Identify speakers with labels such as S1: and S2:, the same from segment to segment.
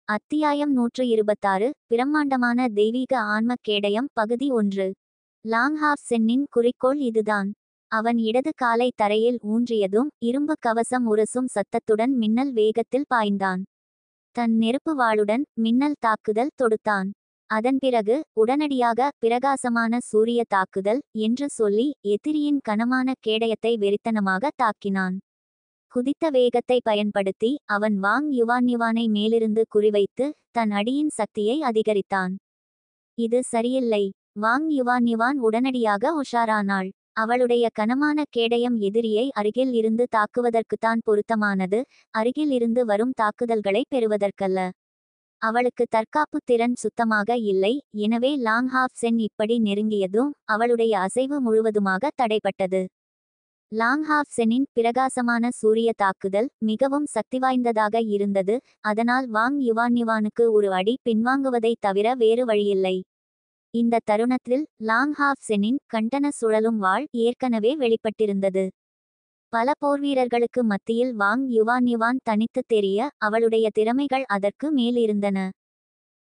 S1: அத்தியாயம் 126 பிரம்மாண்டமான தெய்வீக ஆன்ம கேடயம் பகுதி 1. லாங்ஹாஃப் சென்னின் குறிக்கோள் இதுதான். அவன் இடது காலை தரையில் ஊன்றியதும் இரும்பு கவசம் உரசும் சத்தத்துடன் மின்னல் வேகத்தில் பாய்ந்தான். தன் நெருப்பு வாளுடன் மின்னல் தாக்குதல் தொடுத்தான். அதன் பிறகு உடனடியாக பிரகாசமான சூரிய தாக்குதல் என்று சொல்லி எதிரியின் கனமான கேடயத்தை வெறித்தனமாக தாக்கினான். குதித்த வேகத்தை பயன்படுத்தி அவன் வாங் யுவான்யுவானை மேலிருந்து குறிவைத்து தன் அடியின் சக்தியை அதிகரித்தான். இது சரியில்லை. வாங் யுவான்யுவான் உடனடியாக உஷாரானாள். அவளுடைய கனமான கேடயம் எதிரியை அருகில் இருந்து தாக்குவதற்குத்தான் பொருத்தமானது, அருகில் இருந்து வரும் தாக்குதல்களை பெறுவதற்கல்ல. அவளுக்கு தற்காப்பு திறன் சுத்தமாக இல்லை. எனவே லாங்ஹாஃப் சென் இப்படி நெருங்கியதும் அவளுடைய அசைவு முழுவதுமாக தடைப்பட்டது. லாங்ஹாஃப் சென்னின் பிரகாசமான சூரிய தாக்குதல் மிகவும் சக்திவாய்ந்ததாக இருந்தது. அதனால் வாங் யுவான்யுவானுக்கு ஒரு அடி பின்வாங்குவதைத் தவிர வேறு வழியில்லை. இந்த தருணத்தில் லாங்ஹாஃப் சென்னின் கண்டன சுழலும் வாள் ஏற்கனவே வெளிப்பட்டிருந்தது. பல போர்வீரர்களுக்கு மத்தியில் வாங் யுவான்யுவான் தனித்து தெரிய அவளுடைய திறமைகள் அதற்கு மேல் இருந்தன.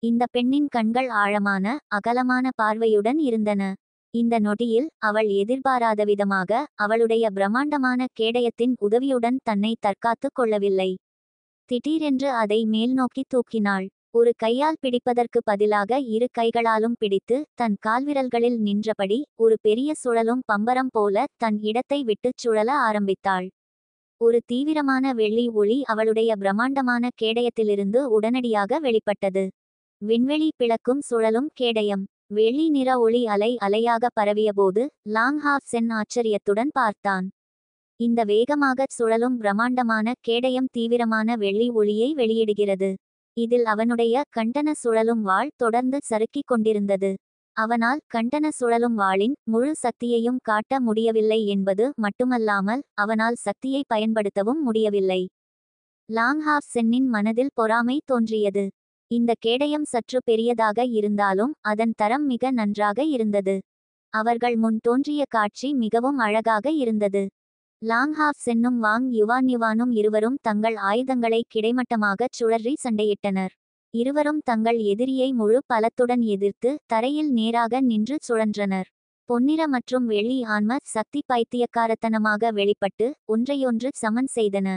S1: இந்த பெண்ணின் கண்கள் ஆழமான அகலமான பார்வையுடன் இருந்தன. இந்த நொடியில் அவள் எதிர்பாராத விதமாக அவளுடைய பிரம்மாண்டமான கேடயத்தின் உதவியுடன் தன்னை தற்காத்து கொள்ளவில்லை. திடீரென்று அதை மேல்நோக்கி தூக்கினாள். ஒரு கையால் பிடிப்பதற்கு பதிலாக இரு கைகளாலும் பிடித்து தன் கால்விரல்களில் நின்றபடி ஒரு பெரிய சுழலும் பம்பரம் போல தன் இடத்தை விட்டுச் சுழல ஆரம்பித்தாள். ஒரு தீவிரமான வெள்ளி ஒளி அவளுடைய பிரம்மாண்டமான கேடயத்திலிருந்து உடனடியாக வெளிப்பட்டது. விண்வெளி பிளக்கும் சுழலும் கேடயம். வெள்ளி நிற ஒளி அலை அலையாக பரவியபோது லாங்ஹாஃப் சென் ஆச்சரியத்துடன் பார்த்தான். இந்த வேகமாகச் சுழலும் பிரம்மாண்டமான கேடயம் தீவிரமான வெள்ளி ஒளியை வெளியிடுகிறது. இதில் அவனுடைய கண்டன சுழலும் வாள் தொடர்ந்து சறுக்கிக் கொண்டிருந்தது. அவனால் கண்டன சுழலும் வாளின் முழு சக்தியையும் காட்ட முடியவில்லை என்பது மட்டுமல்லாமல் அவனால் சக்தியை பயன்படுத்தவும் முடியவில்லை. லாங்ஹாஃப் சென்னின் மனதில் பொறாமை தோன்றியது. இந்த கேடயம் சற்று பெரியதாக இருந்தாலும் அதன் தரம் மிக நன்றாக இருந்தது. அவர்கள் முன் தோன்றிய காட்சி மிகவும் அழகாக இருந்தது. லாங்ஹாஃப் சென்னும் வாங் யுவான்யுவானும் இருவரும் தங்கள் ஆயுதங்களை கிடைமட்டமாகச் சுழற்றி சண்டையிட்டனர். இருவரும் தங்கள் எதிரியை முழு பலத்துடன் எதிர்த்து தரையில் நேராக நின்று சுழன்றனர். பொன்னிற மற்றும் வெள்ளி ஆன்ம சக்தி பைத்தியக்காரத்தனமாக வெளிப்பட்டு ஒன்றையொன்று சமன் செய்தன.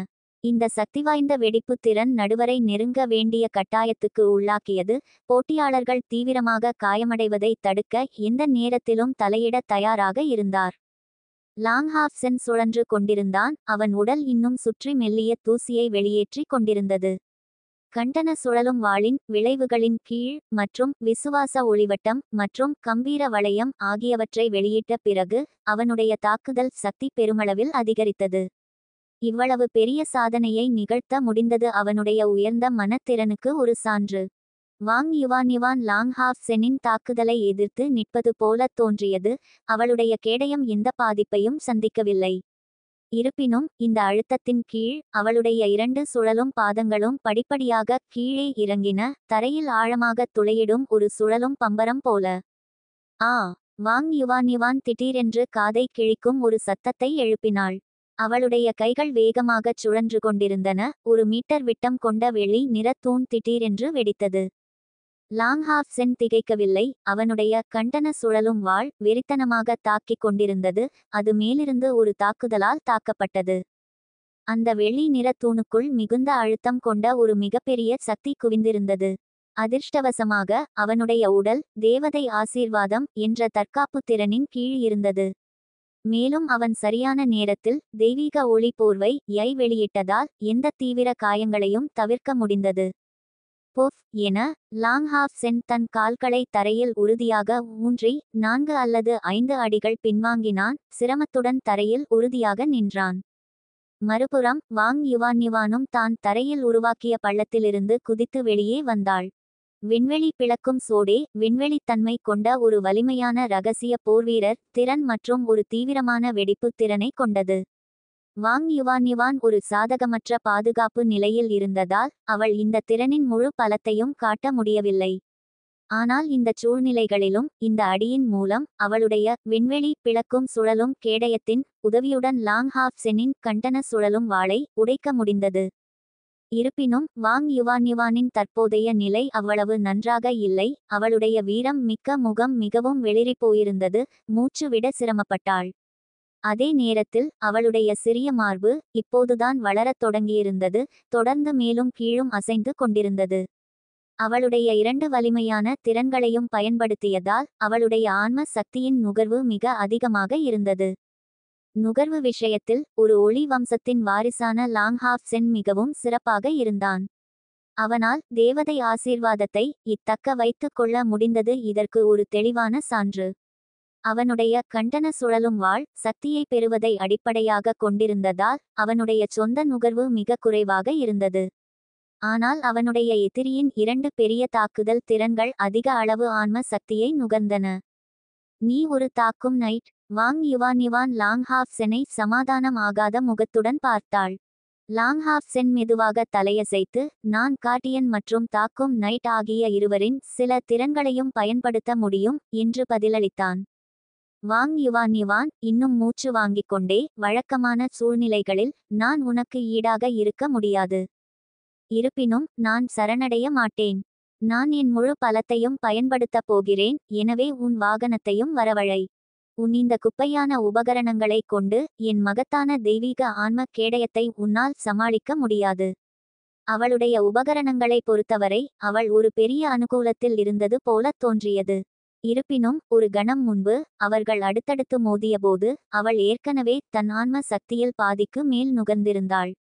S1: இந்த சக்திவாய்ந்த வெடிப்பு திறன் நடுவரை நெருங்க வேண்டிய கட்டாயத்துக்கு உள்ளாக்கியது. போட்டியாளர்கள் தீவிரமாக காயமடைவதை தடுக்க எந்த நேரத்திலும் தலையிட தயாராக இருந்தார். லாங்ஹாஃப் சென் சுழன்று கொண்டிருந்தான். அவன் உடல் இன்னும் சுற்றி மெல்லிய தூசியை வெளியேற்றி கொண்டிருந்தது. கண்டன சுழலும் வாளின் விளைவுகளின் கீழ் மற்றும் விசுவாச ஒளிவட்டம் மற்றும் கம்பீர வளையம் ஆகியவற்றை வெளியிட்ட பிறகு அவனுடைய தாக்குதல் சக்தி பெருமளவில் அதிகரித்தது. இவ்வளவு பெரிய சாதனையை நிகழ்த்த முடிந்தது அவனுடைய உயர்ந்த மனத்திறனுக்கு ஒரு சான்று. வாங் யுவான்யுவான் லாங்ஹாஃப் சென்னின் தாக்குதலை எதிர்த்து நிற்பது போல தோன்றியது. அவளுடைய கேடயம் எந்த பாதிப்பையும் சந்திக்கவில்லை. இருப்பினும் இந்த அழுத்தத்தின் கீழ் அவளுடைய இரண்டு சுழலும் பாதங்களும் படிப்படியாக கீழே இறங்கின, தரையில் ஆழமாக துளையிடும் ஒரு சுழலும் பம்பரம் போல. ஆ! வாங் யுவான்யுவான் திடீரென்று காதை கிழிக்கும் ஒரு சத்தத்தை எழுப்பினாள். அவளுடைய கைகள் வேகமாகச் சுழன்று கொண்டிருந்தன. ஒரு மீட்டர் விட்டம் கொண்ட வெள்ளி நிற தூண் திடீரென்று வெடித்தது. லாங்ஹாஃப் சென் திகைக்கவில்லை. அவனுடைய கண்டன சுழலும் வாள் வெறித்தனமாக தாக்கிக் கொண்டிருந்தது. அது மேலிருந்து ஒரு தாக்குதலால் தாக்கப்பட்டது. அந்த வெள்ளி நிற தூணுக்குள் மிகுந்த அழுத்தம் கொண்ட ஒரு மிகப்பெரிய சக்தி குவிந்திருந்தது. அதிர்ஷ்டவசமாக அவனுடைய உடல் தேவதை ஆசீர்வாதம் என்ற தற்காப்பு திறனின் கீழ் இருந்தது. மேலும் அவன் சரியான நேரத்தில் தெய்வீக ஒளி போர்வை யை வெளியிட்டதால் எந்த தீவிர காயங்களையும் தவிர்க்க முடிந்தது. பொஃப் என லாங்ஹாஃப் சென் தன் கால்களை தரையில் உறுதியாக ஊன்றி 4 அல்லது 5 அடிகள் பின்வாங்கினான். சிரமத்துடன் தரையில் உறுதியாக நின்றான். மறுபுறம் வாங் யுவான்யுவானும் தான் தரையில் உருவாக்கிய பள்ளத்திலிருந்து குதித்து வெளியே வந்தாள். விண்வெளி பிளக்கும் சோடே விண்வெளித்தன்மை கொண்ட ஒரு வலிமையான இரகசிய போர்வீரர் திறன் மற்றும் ஒரு தீவிரமான வெடிப்பு திறனை கொண்டது. வாங் யுவான்யுவான் ஒரு சாதகமற்ற பாதுகாப்பு நிலையில் இருந்ததால் அவள் இந்த திறனின் முழு பலத்தையும் காட்ட முடியவில்லை. ஆனால் இந்த சூழ்நிலைகளிலும் இந்த அடியின் மூலம் அவளுடைய விண்வெளி பிளக்கும் சுழலும் கேடயத்தின் உதவியுடன் லாங்ஹாஃப் சென்னின் கண்டன சுழலும் வாளை உடைக்க முடிந்தது. இருப்பினும் வாங் யுவான்யுவானின் தற்போதைய நிலை அவ்வளவு நன்றாக இல்லை. அவளுடைய வீரம் மிக்க முகம் மிகவும் வெளிறிப் போயிருந்தது. மூச்சு விட சிரமப்பட்டாள். அதே நேரத்தில் அவளுடைய சிறிய மார்பு இப்போதுதான் வளரத் தொடங்கியிருந்தது. தொடர்ந்து மேலும் கீழும் அசைந்து கொண்டிருந்தது. அவளுடைய 2 வலிமையான திறன்களையும் பயன்படுத்தியதால் அவளுடைய ஆன்ம சக்தியின் நுகர்வு மிக அதிகமாக இருந்தது. நுகர்வு விஷயத்தில் ஒரு ஒளி வம்சத்தின் வாரிசான லாங்ஹாவ் சென் மிகவும் சிறப்பாக இருந்தான். அவனால் தேவதை ஆசீர்வாதத்தை இத்தக்க வைத்துக் கொள்ள முடிந்தது இதற்கு ஒரு தெளிவான சான்று. அவனுடைய கண்டன சுழலும் வாள் சக்தியை பெறுவதை அடிப்படையாக கொண்டிருந்ததால் அவனுடைய சொந்த நுகர்வு மிக குறைவாக இருந்தது. ஆனால் அவனுடைய எதிரியின் 2 பெரிய தாக்குதல் திறன்கள் அதிக அளவு ஆன்ம சக்தியை நுகர்ந்தன. நீ ஒரு தாக்கும் நைட். வாங் யுவான்யுவான் லாங்ஹாவ் செனை சமாதானம் ஆகாத முகத்துடன் பார்த்தாள். லாங்ஹாவ் சென் மெதுவாக தலையசைத்து, நான் கார்டியன் மற்றும் தாக்கும் நைட் ஆகிய இருவரின் சில திறன்களையும் பயன்படுத்த முடியும் என்று பதிலளித்தான். வாங் யுவான்யுவான் இன்னும் மூச்சு வாங்கிக் கொண்டே, வழக்கமான சூழ்நிலைகளில் நான் உனக்கு ஈடாக இருக்க முடியாது. இருப்பினும் நான் சரணடைய மாட்டேன். நான் என் முழு பலத்தையும் பயன்படுத்தப் போகிறேன். எனவே உன் வாகனத்தையும் வரவழை. உன் இந்த குப்பையான உபகரணங்களைக் கொண்டு என் மகத்தான தெய்வீக ஆன்ம கேடயத்தை உன்னால் சமாளிக்க முடியாது. அவளுடைய உபகரணங்களை பொறுத்தவரை அவள் ஒரு பெரிய அனுகூலத்தில் இருந்தது போலத் தோன்றியது. இருப்பினும் ஒரு கணம் முன்பு அவர்கள் அடுத்தடுத்து மோதியபோது அவள் ஏற்கனவே தன் ஆன்ம சக்தியில் பாதிக்கு மேல் நுகர்ந்திருந்தாள்.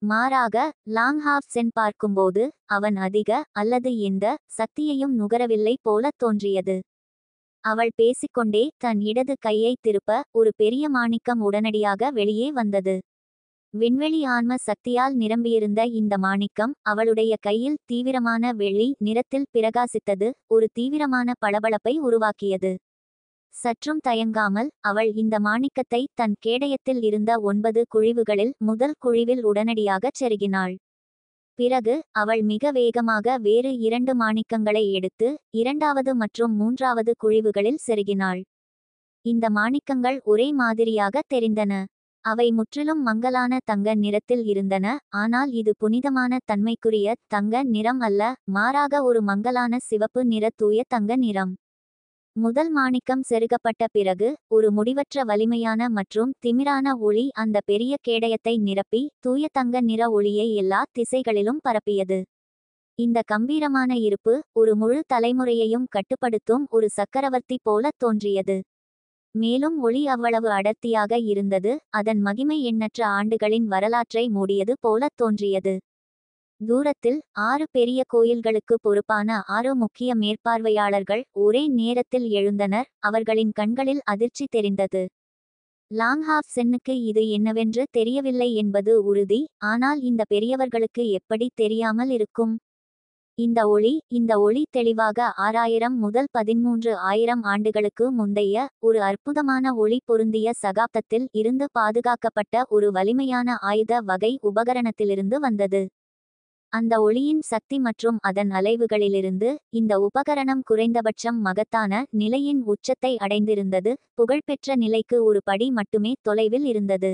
S1: மாறாக லாங்ஹாவ் சென் பார்க்கும்போது அவன் அதிக அல்லது எந்த சக்தியையும் நுகரவில்லை போலத் தோன்றியது. அவள் பேசிக்கொண்டே தன் இடது கையை திருப்ப ஒரு பெரிய மாணிக்கம் உடனடியாக வெளியே வந்தது. விண்வெளி ஆன்ம சக்தியால் நிரம்பியிருந்த இந்த மாணிக்கம் அவளுடைய கையில் தீவிரமான வெள்ளி நிறத்தில் பிரகாசித்தது. ஒரு தீவிரமான பளபளப்பை உருவாக்கியது. சற்றும் தயங்காமல் அவள் இந்த மாணிக்கத்தை தன் கேடயத்தில் இருந்த 9 குழிவுகளில் முதல் குழிவில் உடனடியாகச் செருகினாள். பிறகு அவள் மிக வேகமாக வேறு 2 மாணிக்கங்களை எடுத்து 2வது மற்றும் 3வது குழிவுகளில் செருகினாள். இந்த மாணிக்கங்கள் ஒரே மாதிரியாக தெரிந்தன. அவை முற்றிலும் மங்கலான தங்க நிறத்தில் இருந்தன. ஆனால் இது புனிதமான தன்மைக்குரிய தங்க நிறம் அல்ல, மாறாக ஒரு மங்கலான சிவப்பு நிற தூய தங்க நிறம். முதல் மாணிக்கம் செருகப்பட்ட பிறகு ஒரு முடிவற்ற வலிமையான மற்றும் திமிரான ஒளி அந்த பெரிய கேடயத்தை நிரப்பி தூய தங்க நிற ஒளியை எல்லா திசைகளிலும் பரப்பியது. இந்த கம்பீரமான இருப்பு ஒரு முழு தலைமுறையையும் கட்டுப்படுத்தும் ஒரு சக்கரவர்த்தி போலத் தோன்றியது. மேலும் ஒளி அவ்வளவு அடர்த்தியாக இருந்தது, அதன் மகிமை எண்ணற்ற ஆண்டுகளின் வரலாற்றை மூடியது போலத் தோன்றியது. தூரத்தில் 6 பெரிய கோயில்களுக்கு பொறுப்பான 6 முக்கிய மேற்பார்வையாளர்கள் ஒரே நேரத்தில் எழுந்தனர். அவர்களின் கண்களில் அதிர்ச்சி தெரிந்தது. லாங்ஹாவ் சென்னுக்கு இது என்னவென்று தெரியவில்லை என்பது உறுதி. ஆனால் இந்த பெரியவர்களுக்கு எப்படி தெரியாமல் இருக்கும்? இந்த ஒளி தெளிவாக 6000 முதல் 13000 ஆண்டுகளுக்கு முந்தைய ஒரு அற்புதமான ஒளி பொருந்திய சகாப்தத்தில் இருந்து பாதுகாக்கப்பட்ட ஒரு வலிமையான ஆயுத வகை உபகரணத்திலிருந்து வந்தது. அந்த ஒளியின் சக்தி மற்றும் அதன் அலைவுகளிலிருந்து இந்த உபகரணம் குறைந்தபட்சம் மகத்தான நிலையின் உச்சத்தை அடைந்திருந்தது. புகழ்பெற்ற நிலைக்கு ஒரு படி மட்டுமே தொலைவில் இருந்தது.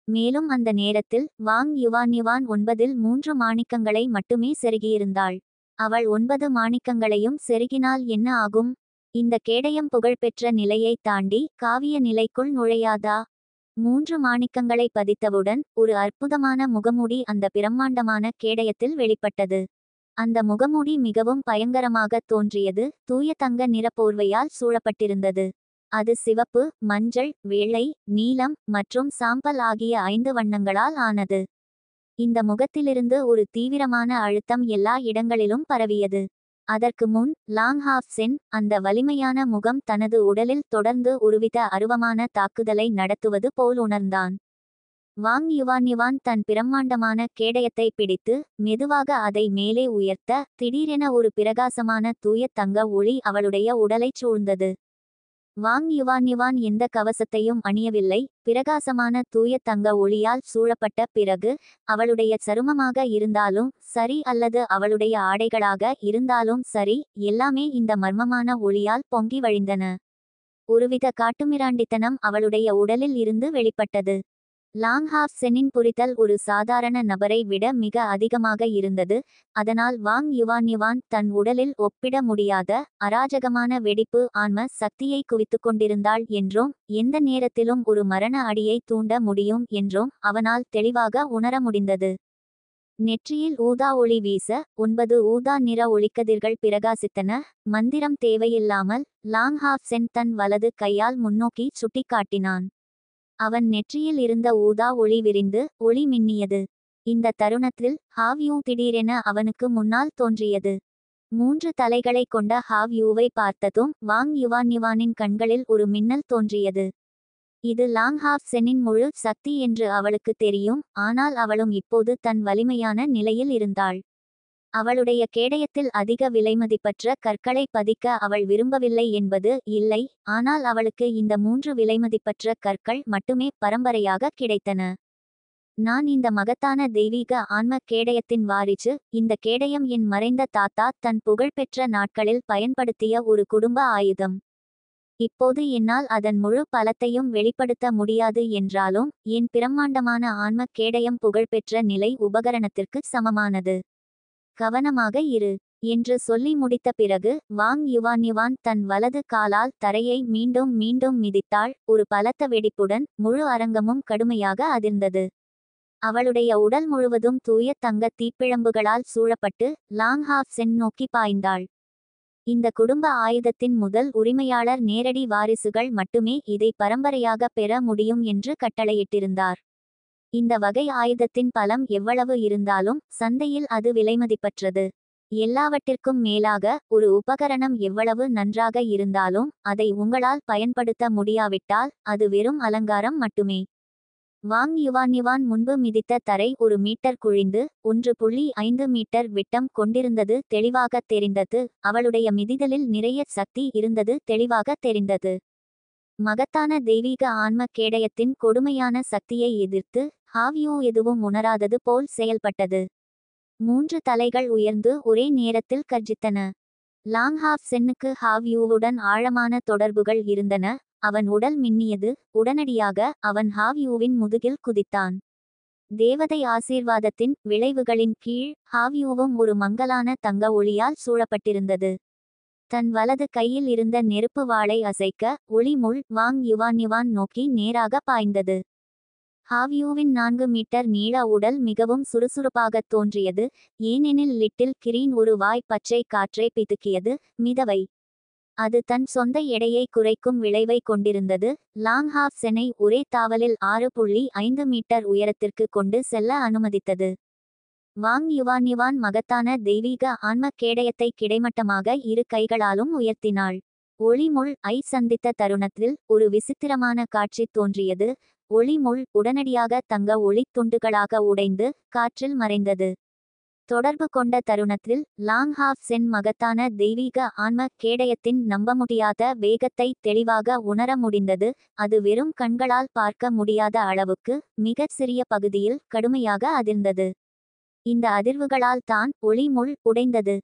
S1: மேலும் அந்த நேரத்தில் வாங் யுவான்யுவான் 9இல் 3 மாணிக்கங்களை மட்டுமே செருகியிருந்தாள். அவள் 9 மாணிக்கங்களையும் செருகினால் என்ன ஆகும்? இந்த கேடயம் புகழ்பெற்ற நிலையை தாண்டி காவிய நிலைக்குள் நுழையாதா? 3 மாணிக்கங்களை பதித்தவுடன் ஒரு அற்புதமான முகமூடி அந்த பிரம்மாண்டமான கேடயத்தில் வெளிப்பட்டது. அந்த முகமூடி மிகவும் பயங்கரமாக தோன்றியது. தூய தங்க நிற போர்வையால் சூழப்பட்டிருந்தது. அது சிவப்பு, மஞ்சள், வெள்ளை, நீலம் மற்றும் சாம்பல் ஆகிய 5 வண்ணங்களால் ஆனது. இந்த முகத்திலிருந்து ஒரு தீவிரமான அழுத்தம் எல்லா இடங்களிலும் பரவியது. அதற்கு முன் லாங்ஹாவ் சென் அந்த வலிமையான முகம் தனது உடலில் தொடர்ந்து ஒருவித அருவமான தாக்குதலை நடத்துவது போல் உணர்ந்தான். வாங் யுவான்யுவான் தன் பிரம்மாண்டமான கேடயத்தை பிடித்து மெதுவாக அதை மேலே உயர்த்த திடீரென ஒரு பிரகாசமான தூய தங்க ஒளி அவளுடைய உடலைச் சூழ்ந்தது. வாங் யுவான்யுவான் எந்த கவசத்தையும் அணியவில்லை. பிரகாசமான தூய தங்க ஒளியால் சூழப்பட்ட பிறகு அவளுடைய சருமமாக இருந்தாலும் சரி அல்லது அவளுடைய ஆடைகளாக இருந்தாலும் சரி, எல்லாமே இந்த மர்மமான ஒளியால் பொங்கி வழிந்தன. ஒருவித காட்டுமிராண்டித்தனம் அவளுடைய உடலில் இருந்து வெளிப்பட்டது. லாங்ஹாஃப் சென்னின் புரிதல் ஒரு சாதாரண நபரை விட மிக அதிகமாக இருந்தது. அதனால் வாங் யுவான் தன் உடலில் ஒப்பிட முடியாத அராஜகமான வெடிப்பு ஆன்ம சக்தியை குவித்துக் கொண்டிருந்தாள் என்றும் எந்த நேரத்திலும் ஒரு மரண அடியை தூண்ட முடியும் என்றும் அவனால் தெளிவாக உணர முடிந்தது. நெற்றியில் ஊதா ஒளி வீச 9 ஊதா நிற ஒளிக்கதிர்கள் பிரகாசித்தன. மந்திரம் தேவையில்லாமல் லாங்ஹாஃப் சென் தன் வலது கையால் முன்னோக்கி சுட்டிக்காட்டினான். அவன் நெற்றியில் இருந்த ஊதா ஒளி விரிந்து ஒளி மின்னியது. இந்த தருணத்தில் ஹாவ்யூ திடீரென அவனுக்கு முன்னால் தோன்றியது. 3 தலைகளை கொண்ட ஹாவ்யூவை பார்த்ததும் வாங் யுவானின் கண்களில் ஒரு மின்னல் தோன்றியது. இது லாங்ஹாஃப் சென்னின் முழு சக்தி என்று அவளுக்கு தெரியும். ஆனால் அவளும் இப்போது தன் வலிமையான நிலையில் இருந்தாள். அவளுடைய கேடயத்தில் அதிக விலைமதிப்பற்ற கற்களை பதிக்க அவள் விரும்பவில்லை என்பது இல்லை. ஆனால் அவளுக்கு இந்த 3 விலைமதிப்பற்ற கற்கள் மட்டுமே பரம்பரையாக கிடைத்தன. நான் இந்த மகத்தான தெய்வீக ஆன்ம கேடயத்தின் வாரிசு. இந்த கேடயம் என் மறைந்த தாத்தா தன் புகழ்பெற்ற நாட்களில் பயன்படுத்திய ஒரு குடும்ப ஆயுதம். இப்போது என்னால் அதன் முழு பலத்தையும் வெளிப்படுத்த முடியாது என்றாலும் என் பிரம்மாண்டமான ஆன்ம கேடயம் புகழ்பெற்ற நிலை உபகரணத்திற்கு சமமானது. கவனமாக இரு என்று சொல்லி முடித்த பிறகு வாங் யுவான் தன் வலது காலால் தரையை மீண்டும் மீண்டும் மிதித்தாள். ஒரு பலத்த வெடிப்புடன் முழு அரங்கமும் கடுமையாக அதிர்ந்தது. அவளுடைய உடல் முழுவதும் தூய தங்க தீப்பிழம்புகளால் சூழப்பட்டு லாங்ஹாஃப் சென் நோக்கி பாய்ந்தாள். இந்த குடும்ப ஆயுதத்தின் முதல் உரிமையாளர் நேரடி வாரிசுகள் மட்டுமே இதை பரம்பரையாக பெற முடியும் என்று கட்டளையிட்டிருந்தார். இந்த வகை ஆயுதத்தின் பலம் எவ்வளவு இருந்தாலும் சந்தையில் அது விலைமதிப்பற்றது. எல்லாவற்றிற்கும் மேலாக ஒரு உபகரணம் எவ்வளவு நன்றாக இருந்தாலும் அதை உங்களால் பயன்படுத்த முடியாவிட்டால் அது வெறும் அலங்காரம் மட்டுமே. வாங் யுவான் முன்பு மிதித்த தரை 1 மீட்டர் குழிந்து 1.5 மீட்டர் விட்டம் கொண்டிருந்தது தெளிவாக தெரிந்தது. அவளுடைய மிதிதலில் நிறைய சக்தி இருந்தது தெளிவாக தெரிந்தது. மகத்தான தெய்வீக ஆன்ம கேடயத்தின் கொடுமையான சக்தியை எதிர்த்து ஹாவ்யூ எதுவும் உணராதது போல் செயல்பட்டது. 3 தலைகள் உயர்ந்து ஒரே நேரத்தில் கர்ஜித்தன. லாங்ஹாஃப் சென்னுக்கு ஹாவ்யூவுடன் ஆழமான தொடர்புகள் இருந்தன. அவன் உடல் மின்னியது. உடனடியாக அவன் ஹாவ்யூவின் முதுகில் குதித்தான். தேவதை ஆசீர்வாதத்தின் விளைவுகளின் கீழ் ஹாவ்யூவும் ஒரு மங்கலான தங்க ஒளியால் சூழப்பட்டிருந்தது. தன் வலது கையில் இருந்த நெருப்பு வாளை அசைக்க ஒளி முள் வாங் யுவான் நோக்கி நேராக பாய்ந்தது. ஹாவ்யூவின் 4 மீட்டர் நீள உடல் மிகவும் சுறுசுறுப்பாகத் தோன்றியது. ஏனெனில் லிட்டில் கிரீன் ஒரு வாய் பச்சை காற்றை பிதுக்கியது. மிதவை. அது தன் சொந்த எடையை குறைக்கும் விளைவை கொண்டிருந்தது. லாங்ஹாஃப் சென்னை ஒரே தாவலில் 6.5 மீட்டர் உயரத்திற்கு கொண்டு செல்ல அனுமதித்தது. வாங் யுவான் மகத்தான தெய்வீக ஆன்ம கேடயத்தை கிடைமட்டமாக 2 கைகளாலும் உயர்த்தினாள். ஒளி முள் ஐ சந்தித்த தருணத்தில் ஒரு விசித்திரமான காட்சி தோன்றியது. ஒளி முள் உடனடியாக தங்க ஒளித் துண்டுகளாக உடைந்து காற்றில் மறைந்தது. தொடர்பு கொண்ட தருணத்தில் லாங்ஹாஃப் சென் மகத்தான தெய்வீக ஆன்ம கேடயத்தின் நம்பமுடியாத வேகத்தை தெளிவாக உணர முடிந்தது. அது வெறும் கண்களால் பார்க்க முடியாத அளவுக்கு மிகச் சிறிய பகுதியில் கடுமையாக அதிர்ந்தது. இந்த அதிர்வுகளால் தான் ஒளி முள் உடைந்தது.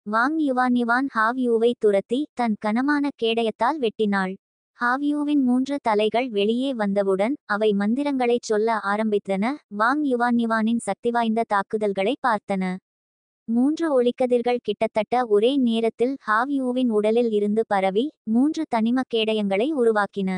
S1: வாங் யுவான் ஹாவ்யூவை துரத்தி தன் கனமான கேடயத்தால் வெட்டினாள். ஹாவ்யூவின் 3 தலைகள் வெளியே வந்தவுடன் அவை மந்திரங்களைச் சொல்ல ஆரம்பித்தன. வாங் யுவானின் சக்திவாய்ந்த தாக்குதல்களை பார்த்தன. 3 ஒளிக்கதிர்கள் கிட்டத்தட்ட ஒரே நேரத்தில் ஹாவ்யூவின் உடலில் இருந்து பரவி 3 தனிம கேடயங்களை உருவாக்கின.